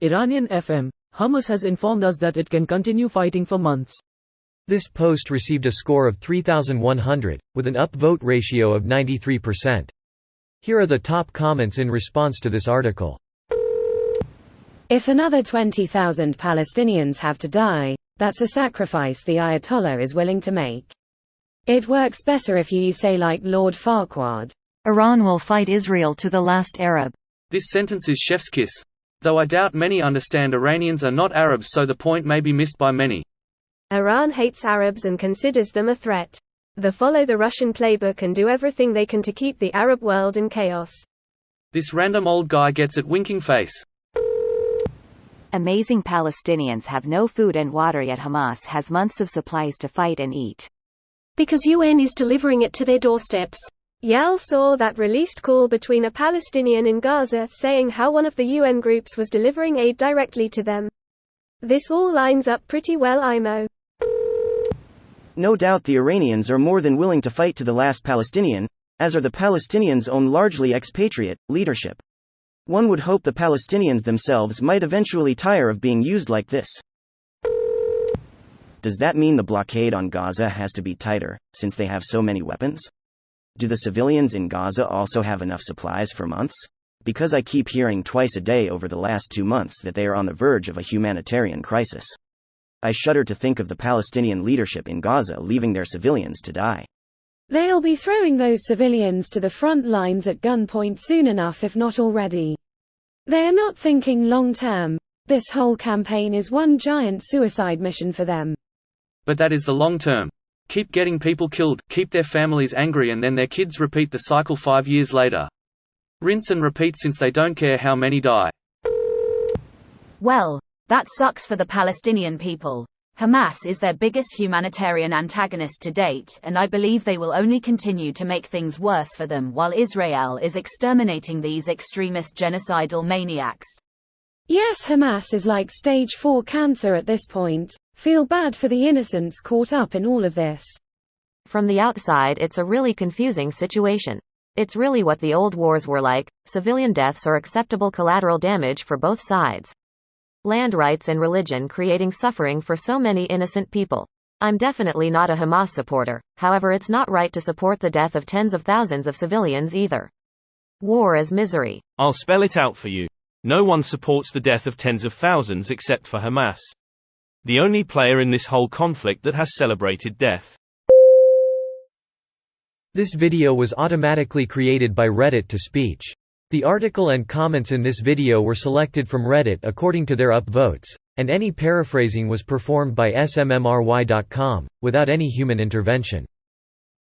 Iranian FM, Hamas has informed us that it can continue fighting for months. This post received a score of 3,100, with an upvote ratio of 93%. Here are the top comments in response to this article. If another 20,000 Palestinians have to die, that's a sacrifice the Ayatollah is willing to make. It works better if you say like Lord Farquaad. Iran will fight Israel to the last Arab. This sentence is chef's kiss. Though I doubt many understand Iranians are not Arabs, so the point may be missed by many. Iran hates Arabs and considers them a threat. They follow the Russian playbook and do everything they can to keep the Arab world in chaos. This random old guy gets it, winking face. Amazing Palestinians have no food and water, yet Hamas has months of supplies to fight and eat. Because UN is delivering it to their doorsteps. Yael saw that released call between a Palestinian in Gaza saying how one of the UN groups was delivering aid directly to them. This all lines up pretty well, IMO. No doubt the Iranians are more than willing to fight to the last Palestinian, as are the Palestinians' own largely expatriate leadership. One would hope the Palestinians themselves might eventually tire of being used like this. Does that mean the blockade on Gaza has to be tighter, since they have so many weapons? Do the civilians in Gaza also have enough supplies for months? Because I keep hearing twice a day over the last 2 months that they are on the verge of a humanitarian crisis. I shudder to think of the Palestinian leadership in Gaza leaving their civilians to die. They'll be throwing those civilians to the front lines at gunpoint soon enough, if not already. They are not thinking long term. This whole campaign is one giant suicide mission for them. But that is the long term. Keep getting people killed, keep their families angry, and then their kids repeat the cycle 5 years later. Rinse and repeat, since they don't care how many die. Well, that sucks for the Palestinian people. Hamas is their biggest humanitarian antagonist to date, and I believe they will only continue to make things worse for them while Israel is exterminating these extremist genocidal maniacs. Yes, Hamas is like stage 4 cancer at this point. Feel bad for the innocents caught up in all of this. From the outside, it's a really confusing situation. It's really what the old wars were like: civilian deaths or acceptable collateral damage for both sides. Land rights and religion creating suffering for so many innocent people. I'm definitely not a Hamas supporter, however it's not right to support the death of tens of thousands of civilians either. War is misery. I'll spell it out for you. No one supports the death of tens of thousands except for Hamas. The only player in this whole conflict that has celebrated death. This video was automatically created by Reddit to speech. The article and comments in this video were selected from Reddit according to their upvotes, and any paraphrasing was performed by smmry.com, without any human intervention.